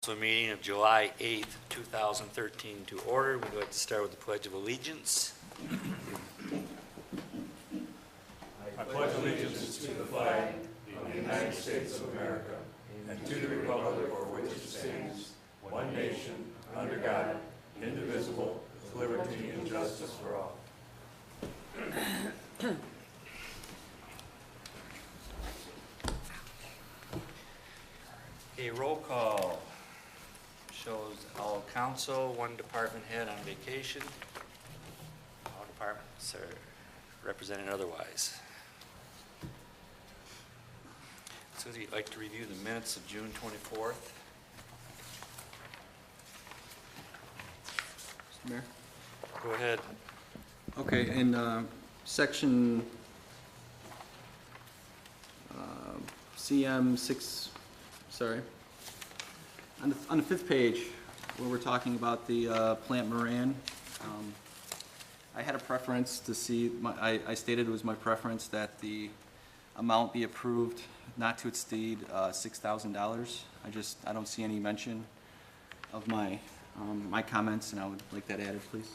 So meeting of July 8th, 2013 to order. We'd like to start with the Pledge of Allegiance. I pledge allegiance to the flag of the United States of America and to the republic for which it stands, one nation, under God, indivisible, with liberty and justice for all. A roll call shows all council, one department head on vacation. All departments are represented otherwise. Susie, you'd like to review the minutes of June 24th? Mr. Mayor? Go ahead. Okay, in section CM 6, sorry, on the fifth page, where we're talking about the Plant Moran, I had a preference to see, I stated it was my preference that the amount be approved not to exceed $6,000. I don't see any mention of my comments, and I would like that added, please.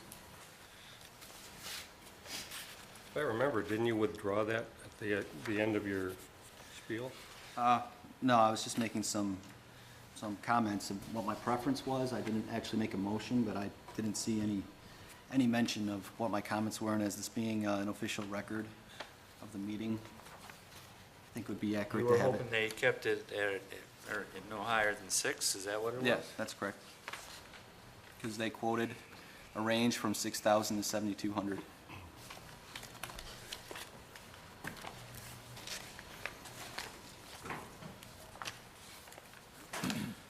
If I remember, didn't you withdraw that at the end of your spiel? No, I was just making some comments of what my preference was. I didn't actually make a motion, but I didn't see any mention of what my comments were, and as this being an official record of the meeting, I think it would be You accurate were to have hoping it. they kept it at no higher than 6, is that what it was? Yes, that's correct. Because they quoted a range from 6,000 to 7,200.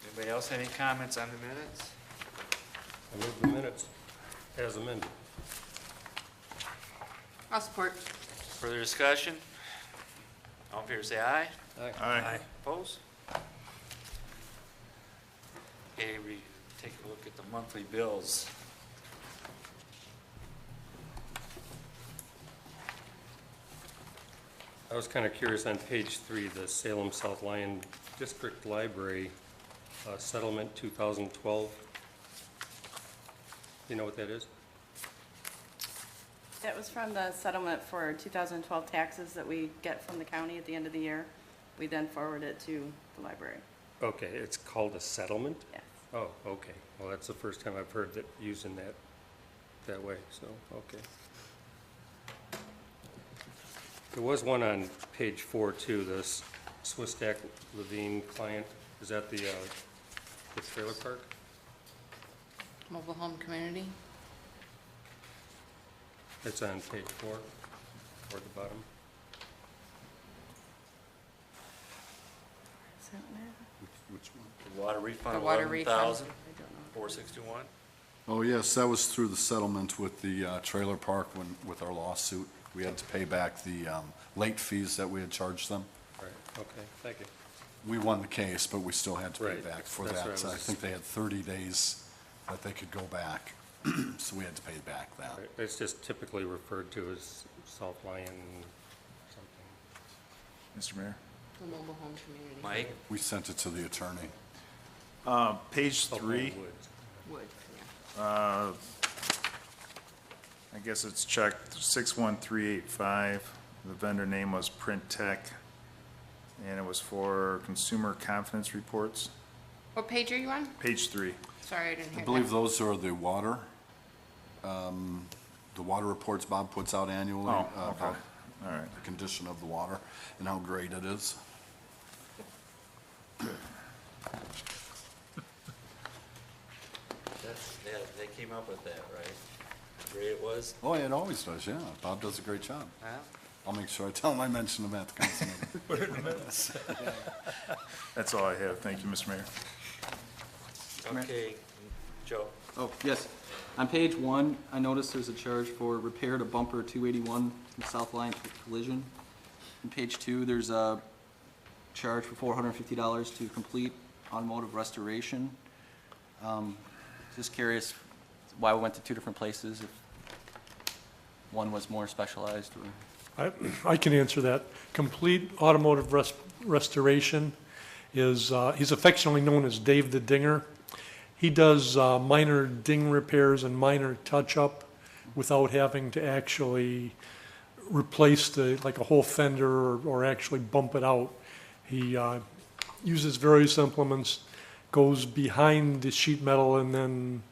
Anybody else have any comments on the minutes? I move the minutes as amended. I'll support. Further discussion? All in favor say aye. Aye. Opposed? Okay, we take a look at the monthly bills. I was kind of curious on page 3, the Salem South Lyon District Library Settlement 2012. You know what that is? That was from the settlement for 2012 taxes that we get from the county at the end of the year. We then forward it to the library. Okay, it's called a settlement? Yes. Oh, okay. Well, that's the first time I've heard that using that way, so, okay. There was one on page 4 too, the Swistack Levine client. Is that the trailer park? Mobile home community. It's on page 4, toward the bottom. Is that what it Which one? The water refund, is? The water refund. 11,461. Oh, yes, that was through the settlement with the trailer park with our lawsuit. We had to pay back the late fees that we had charged them. Right, okay, thank you. We won the case, but we still had to pay Right, back for that's that. what I So I was- think they had 30 days that they could go back, so we had to pay back that. Right, it's just typically referred to as South Lyon something. Mr. Mayor, The mobile home community. Mike? We sent it to the attorney. page South 3, Lyon Woods. Wood, yeah. I guess it's checked 61385. The vendor name was Print Tech, and it was for consumer confidence reports. What page are you on? Page 3. Sorry, I didn't hear I that. believe those are the water reports Bob puts out annually. Oh, okay. About All right. the condition of the water and how great it is. They came up with that, right? How great it was? Oh, it always does, yeah. Bob does a great job. Huh? I'll make sure I tell him I mentioned him at the council meeting. That's all I have. Thank you, Mr. Mayor. Mayor? Okay, Joe? Oh, yes. On page 1, I noticed there's a charge for repair to bumper 281 in South Lyon collision. On page 2, there's a charge for $450 to complete automotive restoration. Just curious why we went to 2 different places, if one was more specialized or... I can answer that. Complete automotive restoration is, he's affectionately known as Dave the Dinger. He does minor ding repairs and minor touch-up without having to actually replace like a whole fender or actually bump it out. He uses various implements, goes behind the sheet metal and then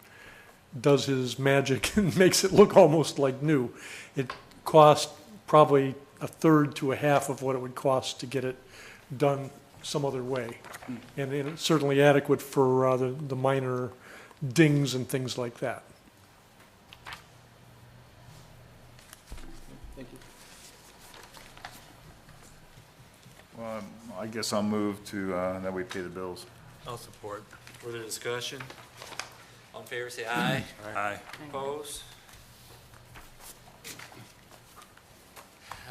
does his magic and makes it look almost like new. It costs probably a third to a half of what it would cost to get it done some other way. And it's certainly adequate for the minor dings and things like that. Thank you. Well, I guess I'll move to, that we pay the bills. I'll support. Further discussion? All in favor, say aye. Aye. Opposed?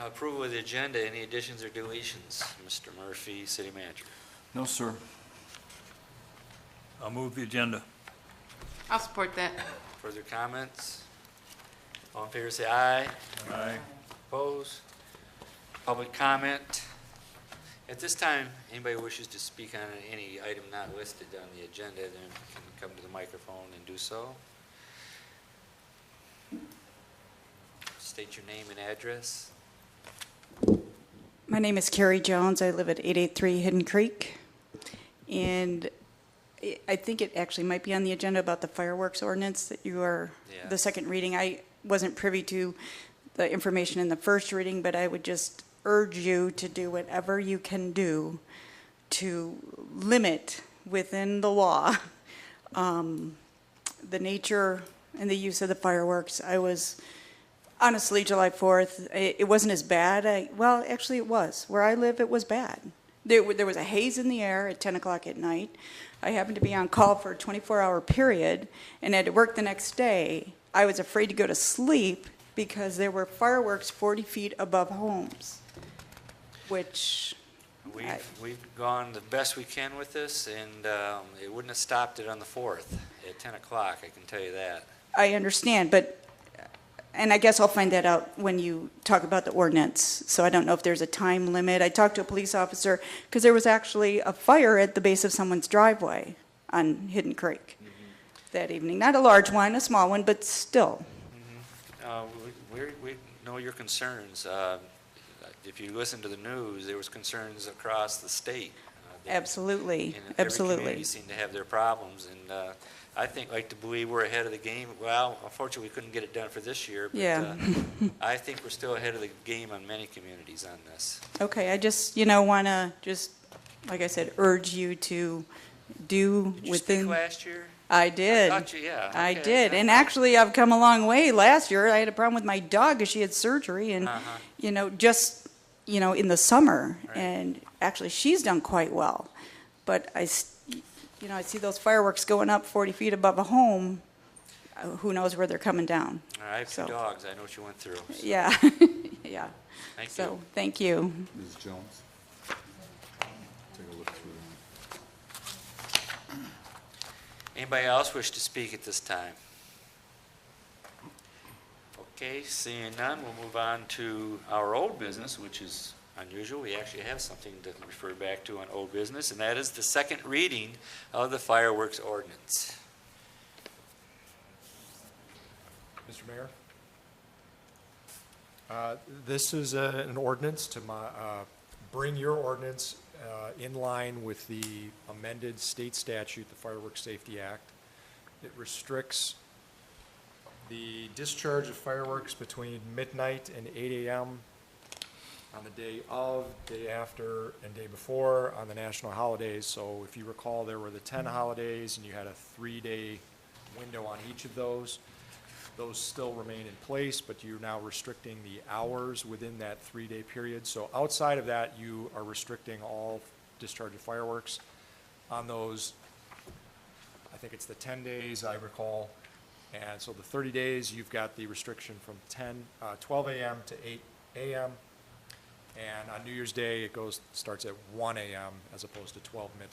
Approval of the agenda, any additions or deletions? Mr. Murphy, City Manager. No, sir. I'll move the agenda. I'll support that. Further comments? All in favor, say aye. Aye. Opposed? Public comment? At this time, anybody wishes to speak on any item not listed on the agenda, then can come to the microphone and do so. State your name and address. My name is Carrie Jones. I live at 883 Hidden Creek. And I think it actually might be on the agenda about the fireworks ordinance that you are, Yeah. the second reading. I wasn't privy to the information in the first reading, but I would just urge you to do whatever you can do to limit within the law the nature and the use of the fireworks. I was, honestly, July 4th, it wasn't as bad. Well, actually it was. Where I live, it was bad. There was a haze in the air at 10 o'clock at night. I happened to be on call for a 24-hour period and had to work the next day. I was afraid to go to sleep because there were fireworks 40 feet above homes, which... We've gone the best we can with this, and it wouldn't have stopped it on the 4th at 10 o'clock, I can tell you that. I understand, but, and I guess I'll find that out when you talk about the ordinance, so I don't know if there's a time limit. I talked to a police officer, because there was actually a fire at the base of someone's driveway on Hidden Creek that evening. Not a large one, a small one, but still. We know your concerns. If you listen to the news, there was concerns across the state. Absolutely, And every absolutely. community seemed to have their problems, and I like to believe we're ahead of the game. Well, unfortunately, we couldn't get it done for this year, but Yeah. I think we're still ahead of the game on many communities on this. Okay, I just, want to just, like I said, urge you to do Did you within... speak last year? I did. I thought you, yeah. I okay, did. yeah. And actually, I've come a long way. Last year, I had a problem with my dog because she had surgery and, just, in the summer. Right. And actually, she's done quite well. But I see those fireworks going up 40 feet above a home. Who knows where they're coming down? I have two So- dogs. I know what you went through. So, Yeah, yeah. Thank So, you. thank you. Ms. Jones? Take a look through. Anybody else wish to speak at this time? Okay, seeing none, we'll move on to our old business, which is unusual. We actually have something to refer back to on old business, and that is the second reading of the fireworks ordinance. Mr. Mayor, this is an ordinance to bring your ordinance in line with the amended state statute, the Fireworks Safety Act. It restricts the discharge of fireworks between midnight and 8 a.m. on the day of, day after, and day before on the national holidays. So if you recall, there were the 10 holidays, and you had a 3-day window on each of those. Those still remain in place, but you're now restricting the hours within that 3-day period. So outside of that, you are restricting all discharge of fireworks. On those, I think it's the 10 days, I recall. And so the 30 days, you've got the restriction from 12 a.m. to 8 a.m. And on New Year's Day, it starts at 1 a.m. as opposed to 12 midnight.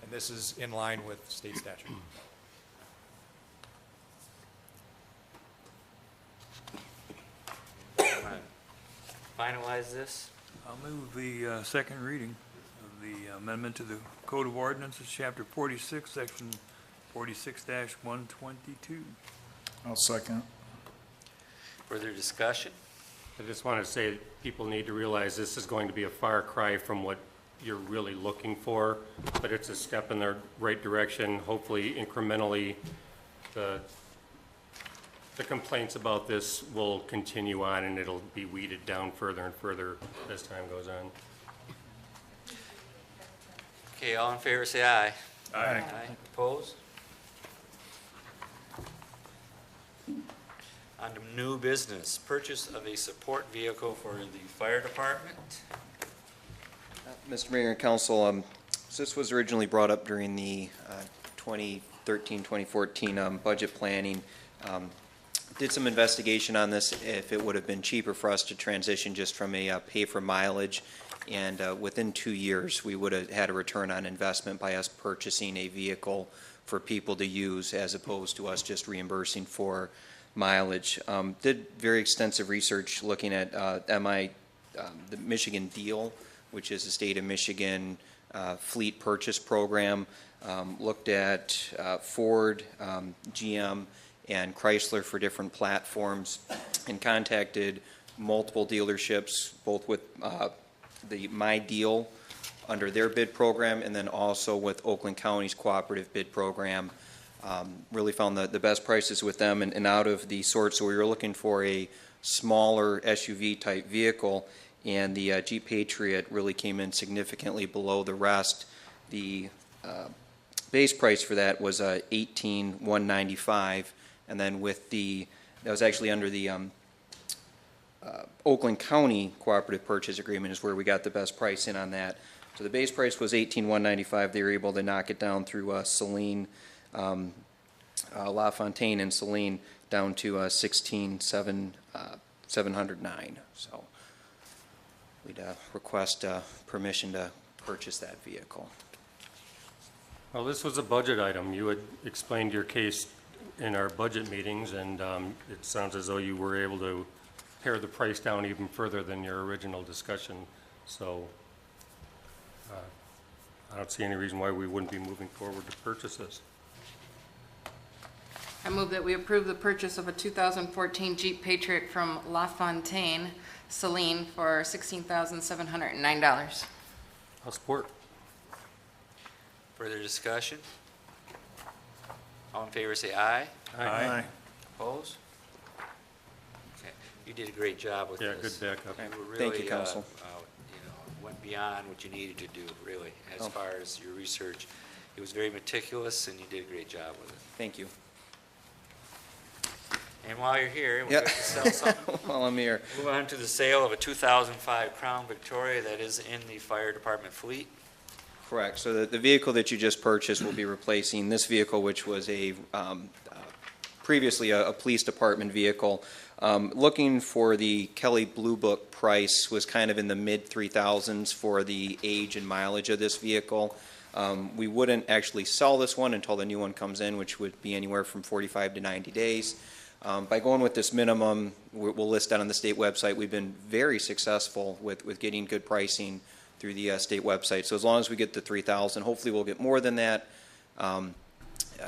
And this is in line with state statute. Finalize this? I'll move the second reading the amendment to the Code of Ordinances, Chapter 46, Section 46-122. I'll second. Further discussion? I just want to say, people need to realize this is going to be a far cry from what you're really looking for, but it's a step in the right direction. Hopefully incrementally, the complaints about this will continue on and it'll be weeded down further and further as time goes on. Okay, all in favor, say aye. Aye. Opposed? On to new business, purchase of a support vehicle for the fire department. Mr. Mayor and Council, so this was originally brought up during the 2013-2014 budget planning. Did some investigation on this, if it would have been cheaper for us to transition just from a pay for mileage, and within 2 years, we would have had a return on investment by us purchasing a vehicle for people to use as opposed to us just reimbursing for mileage. Did very extensive research looking at the Michigan Deal, which is the state of Michigan fleet purchase program. Looked at Ford, GM, and Chrysler for different platforms, and contacted multiple dealerships, both with the My Deal under their bid program, and then also with Oakland County's cooperative bid program. Really found the best prices with them, and out of the sort, so we were looking for a smaller SUV type vehicle, and the Jeep Patriot really came in significantly below the rest. The base price for that was $18,195, and then with that was actually under the Oakland County cooperative purchase agreement is where we got the best pricing on that. So the base price was $18,195. They were able to knock it down through Saline, LaFontaine and Saline, down to $16,709. So we'd request permission to purchase that vehicle. Well, this was a budget item. You had explained your case in our budget meetings, and it sounds as though you were able to pare the price down even further than your original discussion. So I don't see any reason why we wouldn't be moving forward to purchase this. I move that we approve the purchase of a 2014 Jeep Patriot from LaFontaine, Saline, for $16,709. I'll support. Further discussion? All in favor, say aye. Aye. Opposed? Okay, you did a great job with Yeah, this. good backup. You were Thank you, really, Council. went beyond what you needed to do, really, as Oh. far as your research. It was very meticulous, and you did a great job with it. Thank you. And while you're here, we're Yeah. going to sell something. While I'm here. Move on to the sale of a 2005 Crown Victoria that is in the fire department fleet. Correct. So the vehicle that you just purchased will be replacing this vehicle, which was previously a police department vehicle. Looking for the Kelly Blue Book price was kind of in the mid 3,000s for the age and mileage of this vehicle. We wouldn't actually sell this one until the new one comes in, which would be anywhere from 45 to 90 days. By going with this minimum, we'll list that on the state website. We've been very successful with getting good pricing through the state website. So as long as we get the 3,000, hopefully we'll get more than that.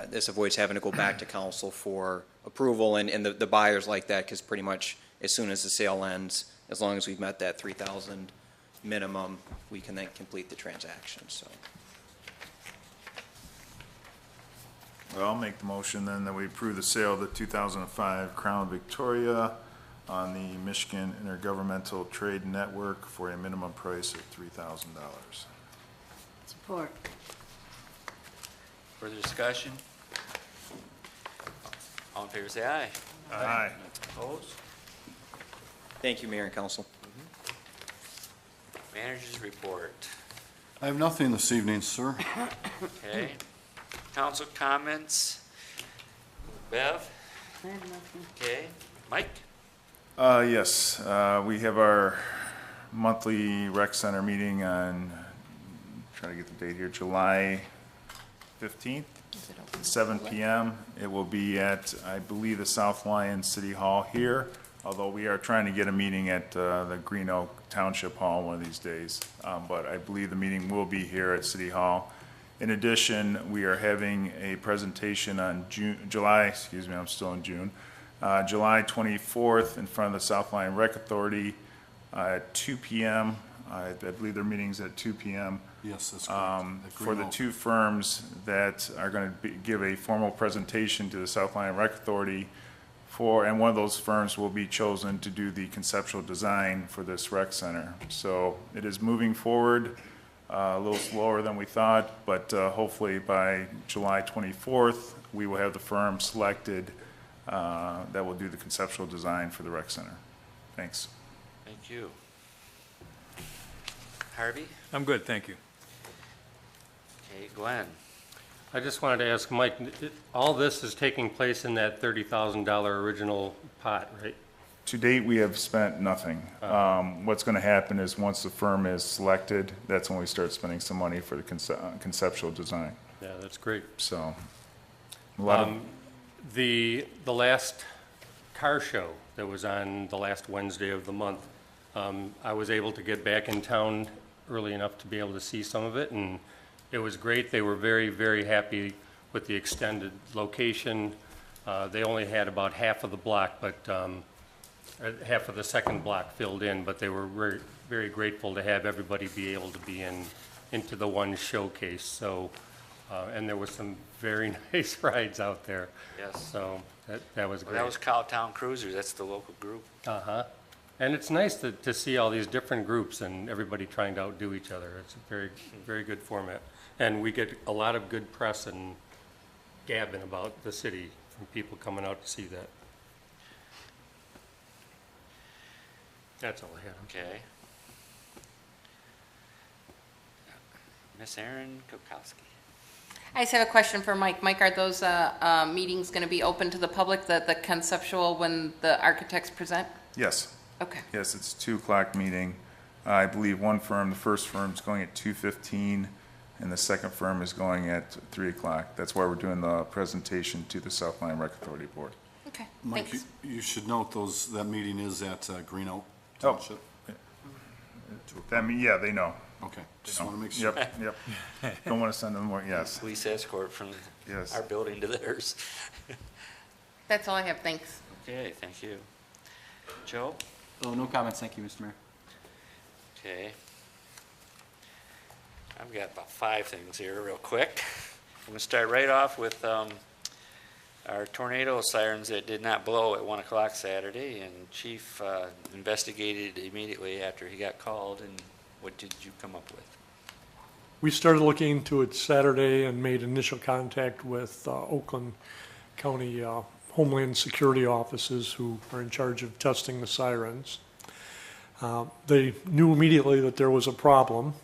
This avoids having to go back to council for approval, and the buyers like that, because pretty much as soon as the sale ends, as long as we've met that 3,000 minimum, we can then complete the transaction. So Well, I'll make the motion then that we approve the sale of the 2005 Crown Victoria on the Michigan Intergovernmental Trade Network for a minimum price of $3,000. Support. Further discussion? All in favor, say aye. Aye. Opposed? thank you, Mayor and Council. Managers report. I have nothing this evening, sir. Okay. Council comments? Bev? I have nothing. Okay. Mike? Yes, we have our monthly rec center meeting on, trying to get the date here, July 15th, 7 p.m. It will be at, I believe, the South Lyon City Hall here. although we are trying to get a meeting at the Green Oak Township Hall one of these days. But I believe the meeting will be here at City Hall. In addition, we are having a presentation on July 24th in front of the South Lyon Rec Authority at 2 p.m. I believe their meeting's at 2 p.m. Yes, that's correct. At For Green the Oak. two firms that are going to give a formal presentation to the South Lyon Rec Authority and one of those firms will be chosen to do the conceptual design for this rec center. So it is moving forward, a little slower than we thought, but hopefully by July 24th, we will have the firm selected that will do the conceptual design for the rec center. Thanks. Thank you. Harvey? I'm good, thank you. Okay, Glenn? I just wanted to ask Mike, all this is taking place in that $30,000 original pot, right? To date, we have spent nothing. What's going to happen is once the firm is selected, that's when we start spending some money for the conceptual design. Yeah, that's great. So, a lot of, The last car show that was on the last Wednesday of the month, I was able to get back in town early enough to be able to see some of it, and it was great. They were very, very happy with the extended location. They only had about half of the block, but half of the second block filled in, but they were very, very grateful to have everybody be able to be into the one showcase. So, and there was some very nice rides out there. Yes. So that was Well, great. that was Cowtown Cruisers, that's the local group. Uh-huh. And it's nice to see all these different groups and everybody trying to outdo each other. It's a very, very good format. And we get a lot of good press and gabbing about the city from people coming out to see that. That's all I had. Okay. Miss Erin Kokowski. I just have a question for Mike. Mike, are those meetings going to be open to the public, the conceptual, when the architects present? yes. Okay. Yes, it's 2 o'clock meeting. I believe one firm, the first firm is going at 2:15, and the second firm is going at 3 o'clock. That's why we're doing the presentation to the South Lyon Rec Authority Board. Okay, Mike, thanks. you should note that meeting is at Green Oak Oh. Township. Yeah, they know. Okay, just want to make sure. Yep. Don't want to send them more, yes, Police escort from yes. our building to theirs. That's all I have, thanks. Okay, thank you. Joe? Oh, no comments, thank you, Mr. Mayor. Okay. I've got about 5 things here real quick. I'm going to start right off with our tornado sirens that did not blow at 1 o'clock Saturday, and Chief investigated immediately after he got called, and what did you come up with? We started looking into it Saturday and made initial contact with Oakland County Homeland Security offices who are in charge of testing the sirens. They knew immediately that there was a problem,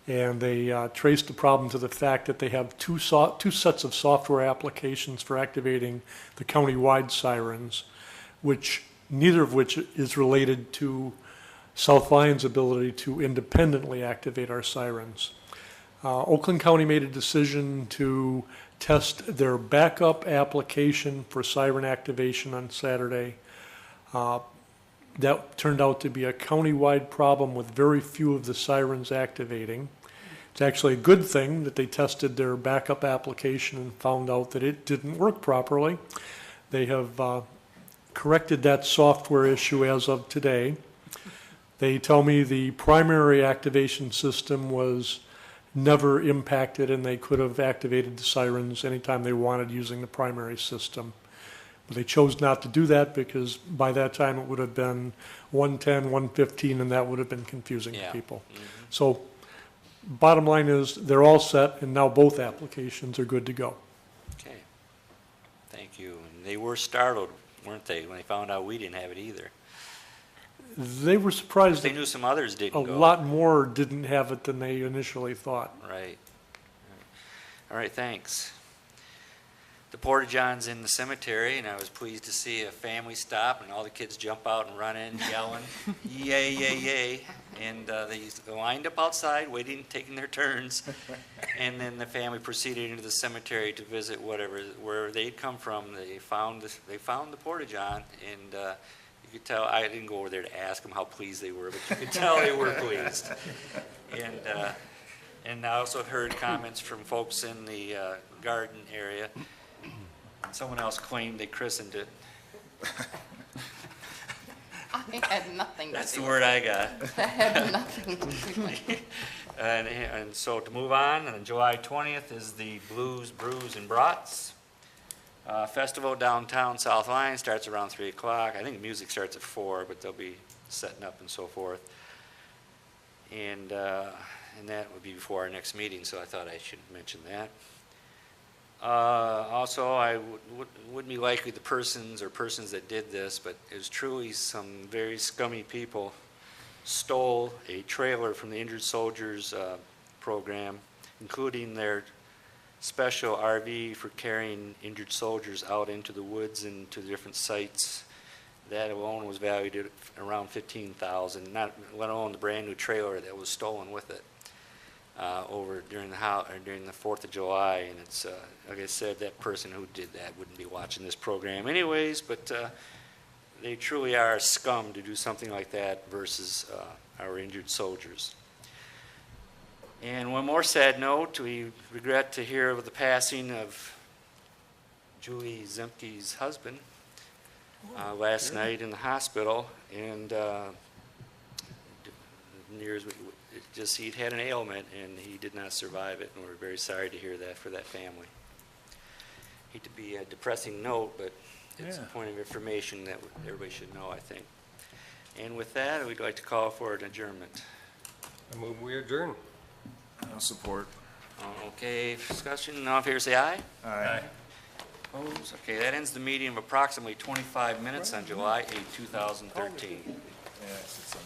and they traced the problem to the fact that they have two sets of software applications for activating the county-wide sirens, neither of which is related to South Lyon's ability to independently activate our sirens. Oakland County made a decision to test their backup application for siren activation on Saturday. That turned out to be a county-wide problem with very few of the sirens activating. It's actually a good thing that they tested their backup application and found out that it didn't work properly. They have corrected that software issue as of today. They tell me the primary activation system was never impacted, and they could have activated the sirens anytime they wanted using the primary system. But they chose not to do that because by that time it would have been 110, 115, and that would have been confusing to people. Mm-hmm. So bottom line is they're all set, and now both applications are good to go. Okay. Thank you. And they were startled, weren't they, when they found out we didn't have it either? They were surprised They that knew some others a didn't go. lot more didn't have it than they initially thought. Right. All right, thanks. The Porta-John's in the cemetery, and I was pleased to see a family stop, and all the kids jump out and run in, yelling, yay, yay, yay. And they lined up outside, waiting, taking their turns. And then the family proceeded into the cemetery to visit where they'd come from. They found the Porta-John, and you could tell, I didn't go over there to ask them how pleased they were, but you could tell they were pleased. And I also heard comments from folks in the garden area. Someone else claimed they christened it. I had nothing to do. That's the word I got. I had nothing to do with it. And so to move on, on July 20th is the Blues, Brews, and Brats. Festival downtown South Lyon starts around 3 o'clock. I think music starts at 4, but they'll be setting up and so forth. And that would be before our next meeting, so I thought I should mention that. Also, I wouldn't be likely the persons that did this, but it was truly some very scummy people stole a trailer from the Injured Soldiers program, including their special RV for carrying injured soldiers out into the woods and to the different sites. That alone was valued at around $15,000, not let alone the brand new trailer that was stolen with it over during the 4th of July. And it's like I said, that person who did that wouldn't be watching this program anyways, but they truly are scum to do something like that versus our injured soldiers. And one more sad note, we regret to hear of the passing of Julie Zemke's husband last night in the hospital, and he'd had an ailment and he did not survive it, and we're very sorry to hear that for that family. Hate to be a depressing note, but it's a point of information that everybody should know, I think. And with that, we'd like to call for an adjournment. I move we adjourn. I'll support. Okay, discussion, all in favor say aye. Aye. Opposed? Okay, that ends the meeting of approximately 25 minutes on July 8, 2013. Yes, it's on.